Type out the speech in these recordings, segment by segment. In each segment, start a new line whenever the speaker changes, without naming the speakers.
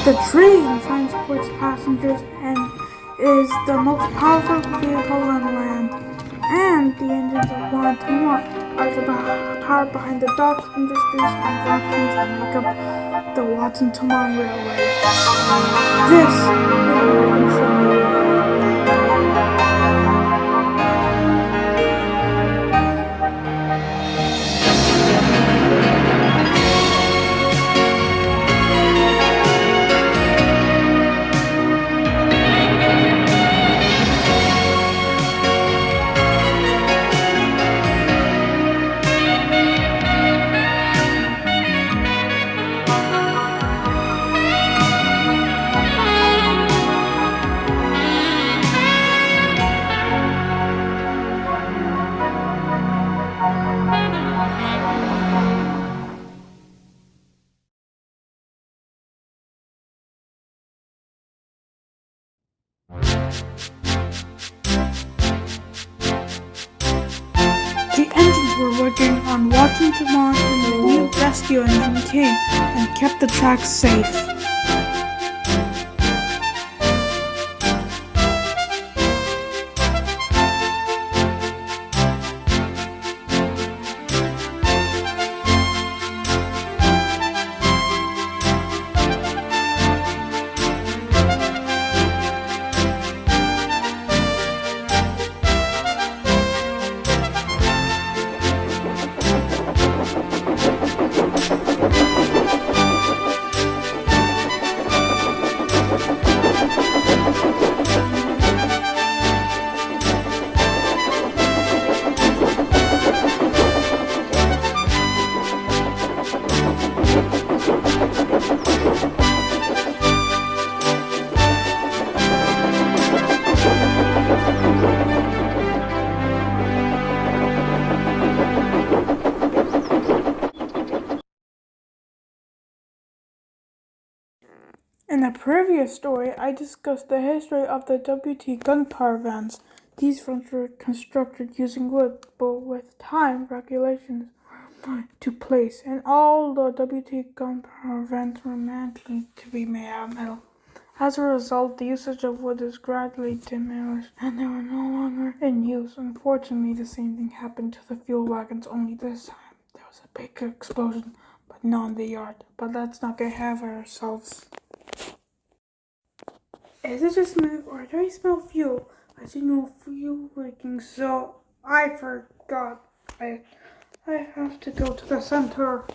The train transports passengers and is the most powerful vehicle on land. And the engines of one are the power behind the docks, industries, and factories that make up the Watson Tomorrow Railway. This is American Tribune. The engines were working on Watson Tomorrow when the new rescue engine came and kept the tracks safe. In a previous story, I discussed the history of the WT gunpowder vans. These vans were constructed using wood, but with time, regulations were put into place, and all the WT gunpowder vans were mandated to be made out of metal. As a result, the usage of wood is gradually diminished, and they were no longer in use. Unfortunately, the same thing happened to the fuel wagons, only this time there was a big explosion, but not in the yard. But let's not get ahead of ourselves. Is it just me, or do I smell fuel? I see no fuel leaking, so I forgot. I have to go to the center.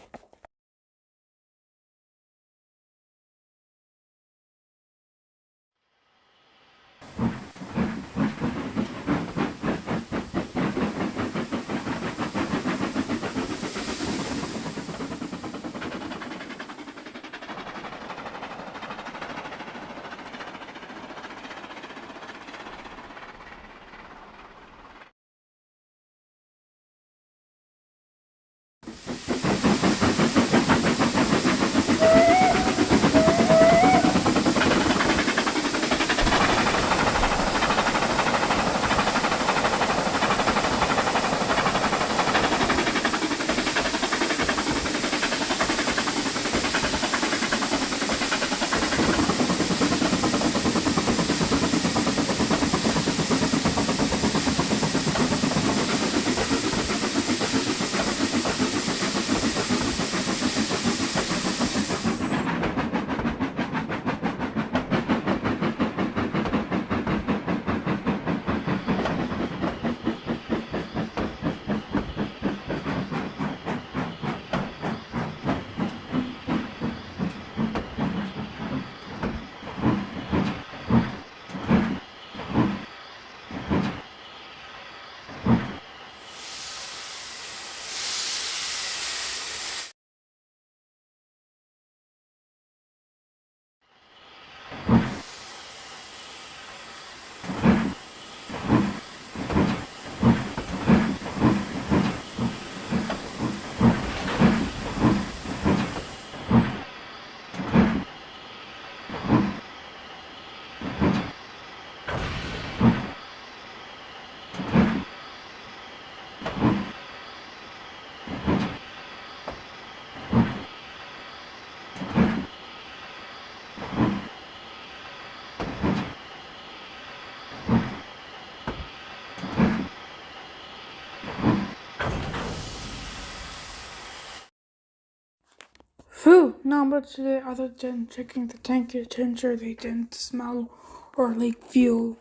Phew, not much today other than checking the tanker to ensure they didn't smell or leak fuel.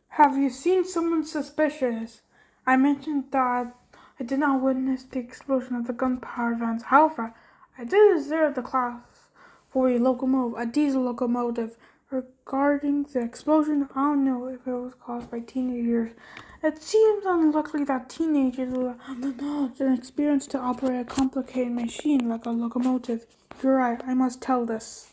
Have you seen someone suspicious? I mentioned that I did not witness the explosion of the gunpowder vans. However, I did observe the class for a diesel locomotive. Regarding the explosion, I don't know if it was caused by teenagers. It seems unlikely that teenagers will have the knowledge and experience to operate a complicated machine like a locomotive. You're right, I must tell this.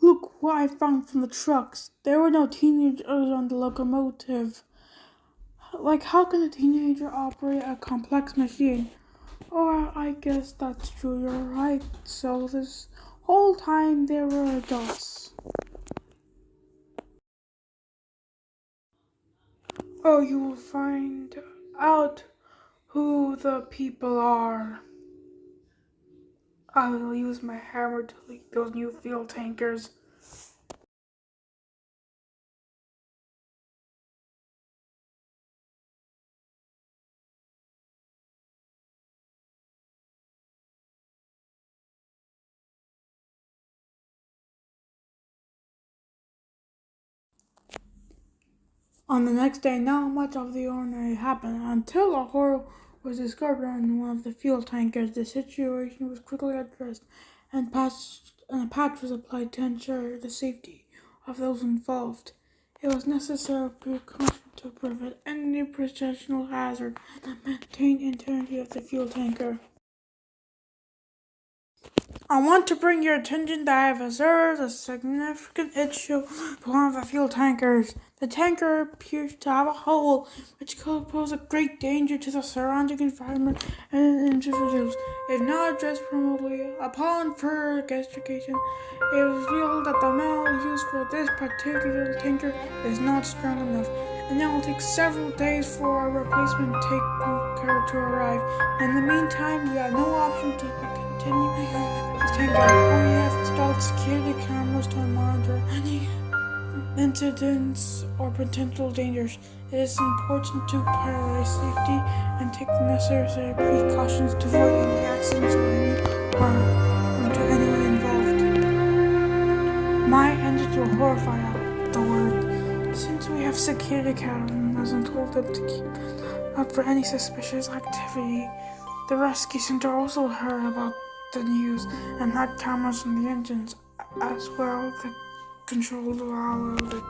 Look what I found from the trucks. There were no teenagers on the locomotive. Like, how can a teenager operate a complex machine? Or, I guess that's true, you're right. So, this whole time they were adults. Oh, you will find out who the people are. I will use my hammer to leak those new fuel tankers. On the next day, not much of the ordinary happened until a hole was discovered in one of the fuel tankers. The situation was quickly addressed and a patch was applied to ensure the safety of those involved. It was necessary precaution to prevent any potential hazard and maintain integrity of the fuel tanker. I want to bring your attention that I have observed a significant issue with one of the fuel tankers. The tanker appears to have a hole which could pose a great danger to the surrounding environment and individuals. If not addressed promptly, upon further investigation, it was revealed that the metal used for this particular tanker is not strong enough, and it will take several days for a replacement tanker to arrive. In the meantime, we have no option to continue this tanker. We have installed security cameras to monitor any incidents or potential dangers. It is important to prioritize safety and take the necessary precautions to avoid any accidents or any harm to anyone involved. My engines were horrified afterward, since we have security cameras and told them to keep up for any suspicious activity. The rescue center also heard about the news and had cameras on the engines as well that controlled all of it.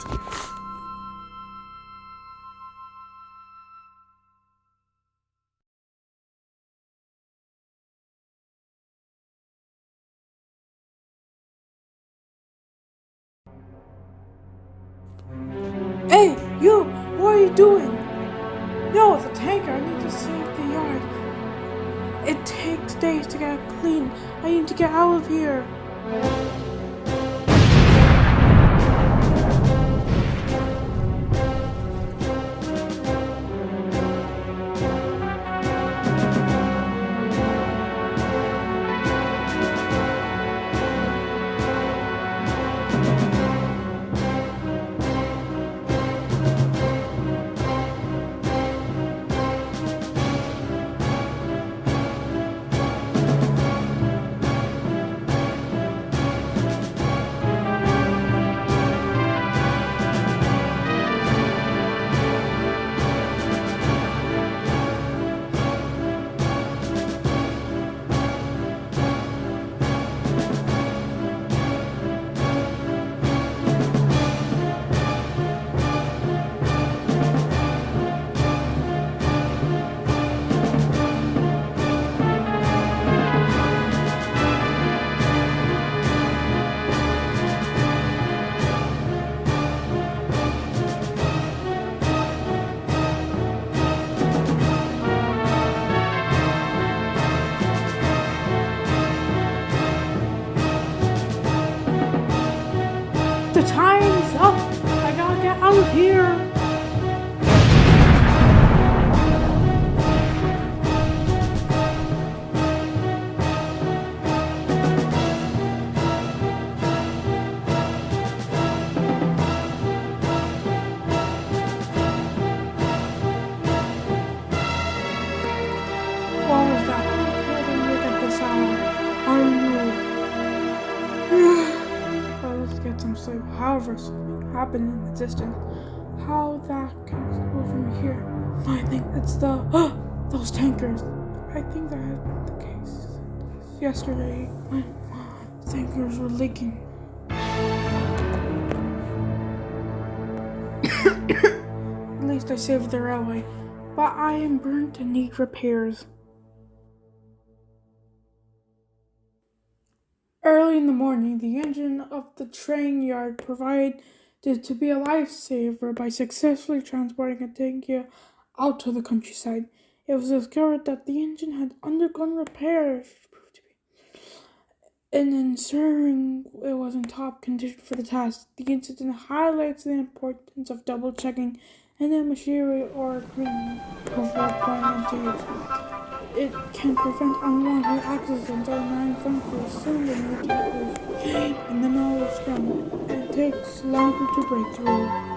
Hey, you! What are you doing? No, the tanker! I need to save the yard. It takes days to get clean. I need to get out of here. out here! What was that? Why did you look at this hour? Well, let's get some sleep. However, something happened in the distance. How that comes over here? I think it's those tankers. I think that has been the case yesterday when tankers were leaking. At least I saved the railway, but I am burnt and need repairs. Early in the morning, the engine of the train yard proved to be a lifesaver by successfully transporting a tanker out to the countryside. It was discovered that the engine had undergone repairs, and ensuring it was in top condition for the task. The incident highlights the importance of double-checking any machinery or equipment before putting into use. It can prevent unwanted accidents or manufacturers sending the tankers in the middle of storm. It takes longer to break through.